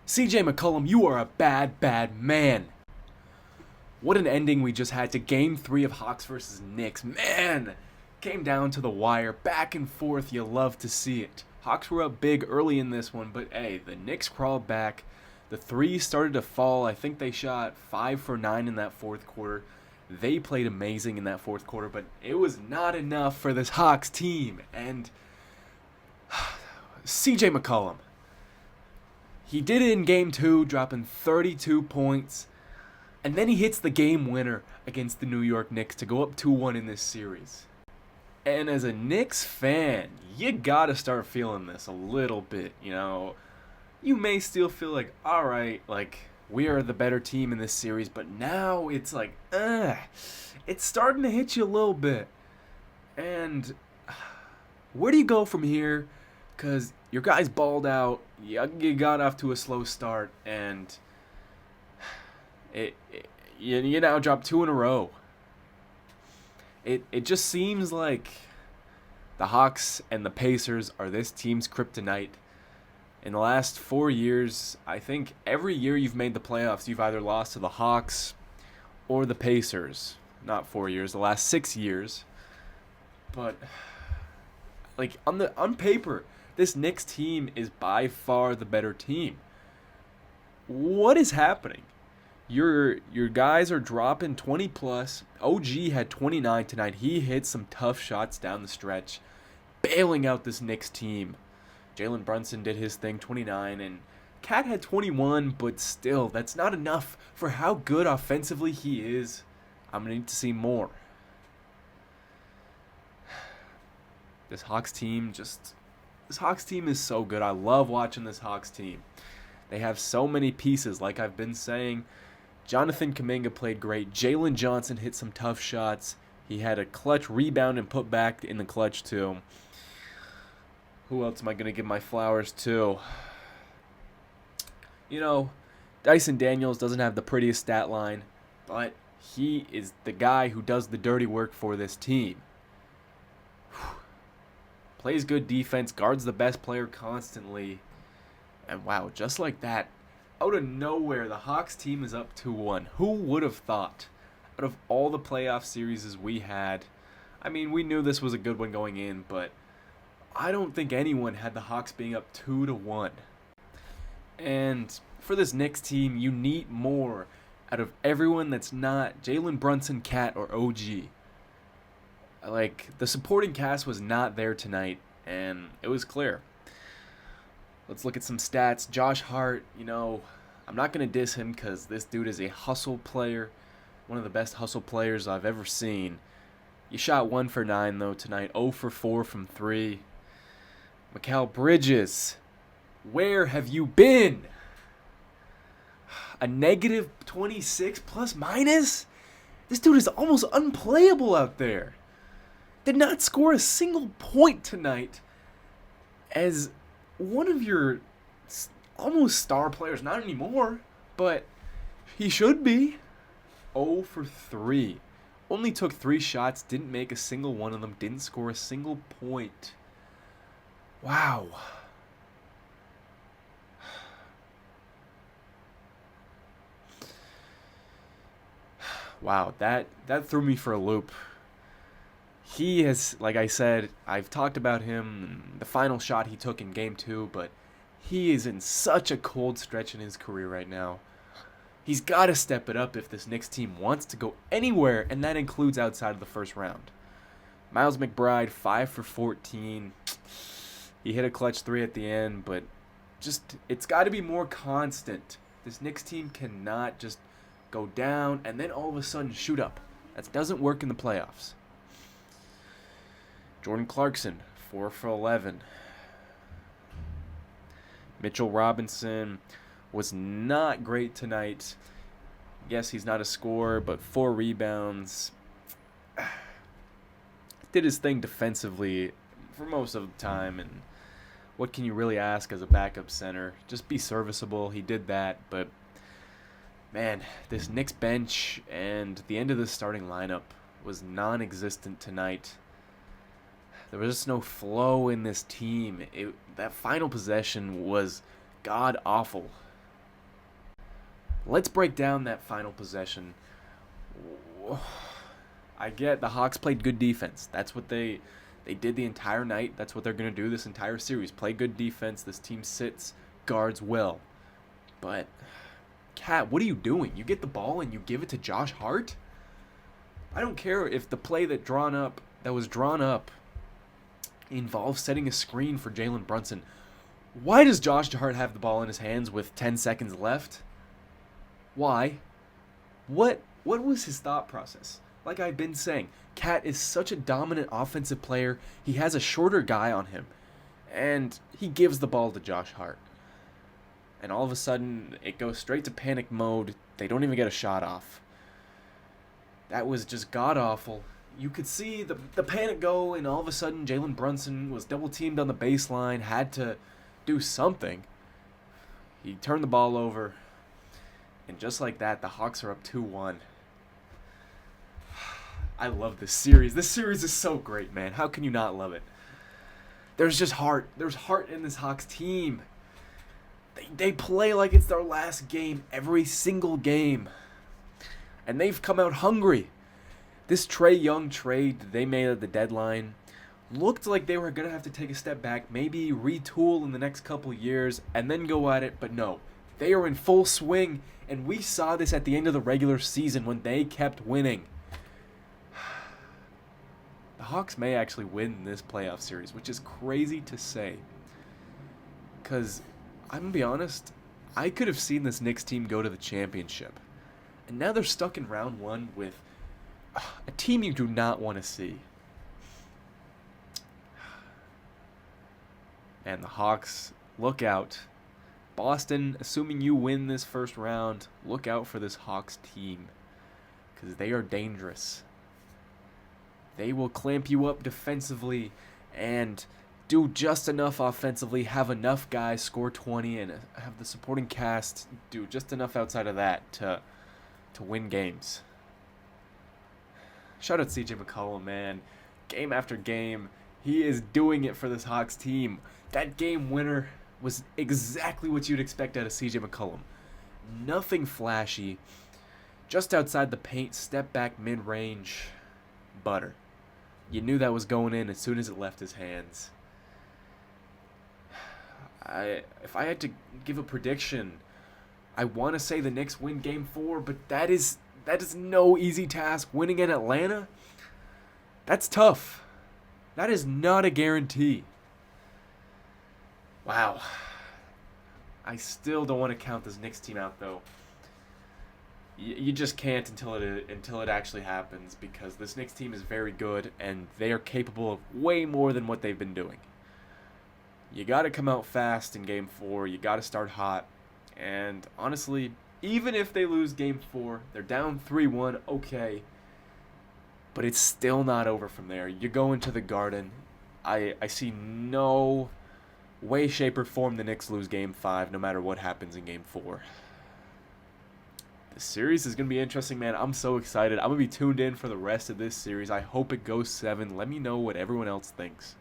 CJ McCollum, you are a bad, bad man. What an ending we just had to Game 3 of Hawks versus Knicks. Man, came down to the wire, back and forth. You love to see it. Hawks were up big early in this one, but hey, the Knicks crawled back. The threes started to fall. I think they shot 5 for 9 in that fourth quarter. They played amazing in that fourth quarter, but it was not enough for this Hawks team. And CJ McCollum, he did it in Game 2, dropping 32 points. And then he hits the game winner against the New York Knicks to go up 2-1 in this series. And as a Knicks fan, you gotta start feeling this a little bit, you know. You may still feel like, alright, like, we are the better team in this series, but now it's like, it's starting to hit you a little bit. And where do you go from here? Because your guys balled out, you got off to a slow start, and you now drop 2 in a row. It just seems like the Hawks and the Pacers are this team's kryptonite. In the last 4 years, I think every year you've made the playoffs, you've either lost to the Hawks or the Pacers. Not 4 years, the last 6 years. But like on paper, this Knicks team is by far the better team. What is happening? Your guys are dropping 20 plus. OG had 29 tonight. He hit some tough shots down the stretch, bailing out this Knicks team. Jalen Brunson did his thing, 29, and Cat had 21, but still, that's not enough for how good offensively he is. I'm going to need to see more. This Hawks team is so good. I love watching this Hawks team. They have so many pieces, like I've been saying. Jonathan Kuminga played great. Jalen Johnson hit some tough shots. He had a clutch rebound and put back in the clutch too. Who else am I going to give my flowers to? You know, Dyson Daniels doesn't have the prettiest stat line, but he is the guy who does the dirty work for this team. Plays good defense, guards the best player constantly. And wow, just like that, out of nowhere, the Hawks team is up 2-1. Who would have thought? Out of all the playoff series we had, I mean, we knew this was a good one going in, but I don't think anyone had the Hawks being up 2-1. And for this Knicks team, you need more out of everyone that's not Jalen Brunson, Cat, or OG. Like, the supporting cast was not there tonight, and it was clear. Let's look at some stats. Josh Hart, you know, I'm not going to diss him because this dude is a hustle player, one of the best hustle players I've ever seen. You shot 1 for 9, though, tonight, 0 for 4 from 3. Mikal Bridges, where have you been? A negative 26 plus minus? This dude is almost unplayable out there. Did not score a single point tonight as one of your almost star players. Not anymore, but he should be. 0 for 3. Only took 3 shots, didn't make a single one of them, didn't score a single point. Wow. Wow, that threw me for a loop. He has, like I said, I've talked about him, the final shot he took in Game 2, but he is in such a cold stretch in his career right now. He's got to step it up if this Knicks team wants to go anywhere, and that includes outside of the first round. Miles McBride, 5 for 14. He hit a clutch 3 at the end, but just it's got to be more constant. This Knicks team cannot just go down and then all of a sudden shoot up. That doesn't work in the playoffs. Jordan Clarkson, 4 for 11. Mitchell Robinson was not great tonight. Yes, he's not a scorer, but 4 rebounds. Did his thing defensively for most of the time, and what can you really ask as a backup center? Just be serviceable. He did that, but man, this Knicks bench and the end of the starting lineup was non-existent tonight. There was just no flow in this team. That final possession was god-awful. Let's break down that final possession. I get the Hawks played good defense. That's what they did the entire night. That's what they're going to do this entire series. Play good defense. This team sits guards well. But Cat, what are you doing? You get the ball and you give it to Josh Hart? I don't care if the play that was drawn up involves setting a screen for Jalen Brunson. Why does Josh Hart have the ball in his hands with 10 seconds left? Why? What was his thought process? Like I've been saying, Cat is such a dominant offensive player. He has a shorter guy on him, and he gives the ball to Josh Hart. And all of a sudden, it goes straight to panic mode. They don't even get a shot off. That was just god-awful. You could see the panic go, and all of a sudden, Jalen Brunson was double-teamed on the baseline, had to do something. He turned the ball over, and just like that, the Hawks are up 2-1. I love this series. This series is so great, man. How can you not love it? There's just heart. There's heart in this Hawks team. They play like it's their last game every single game. And they've come out hungry. This Trae Young trade that they made at the deadline looked like they were going to have to take a step back, maybe retool in the next couple years, and then go at it. But no, they are in full swing, and we saw this at the end of the regular season when they kept winning. The Hawks may actually win this playoff series, which is crazy to say. Because, I'm going to be honest, I could have seen this Knicks team go to the championship. And now they're stuck in round one with a team you do not want to see. And the Hawks, look out. Boston, assuming you win this first round, look out for this Hawks team. Because they are dangerous. They will clamp you up defensively and do just enough offensively, have enough guys score 20, and have the supporting cast do just enough outside of that to win games. Shout out CJ McCollum, man. Game after game, he is doing it for this Hawks team. That game winner was exactly what you'd expect out of CJ McCollum. Nothing flashy. Just outside the paint, step back, mid-range, butter. You knew that was going in as soon as it left his hands. If I had to give a prediction, I want to say the Knicks win Game 4, but that is no easy task. Winning in Atlanta, that's tough. That is not a guarantee. Wow. I still don't want to count this Knicks team out, though. You just can't until it actually happens, because this Knicks team is very good, and they are capable of way more than what they've been doing. You got to come out fast in Game 4. You got to start hot. And honestly, even if they lose Game 4, they're down 3-1, okay. But it's still not over from there. You go into the Garden. I see no way, shape, or form the Knicks lose Game 5, no matter what happens in Game 4. The series is going to be interesting, man. I'm so excited. I'm going to be tuned in for the rest of this series. I hope it goes 7. Let me know what everyone else thinks.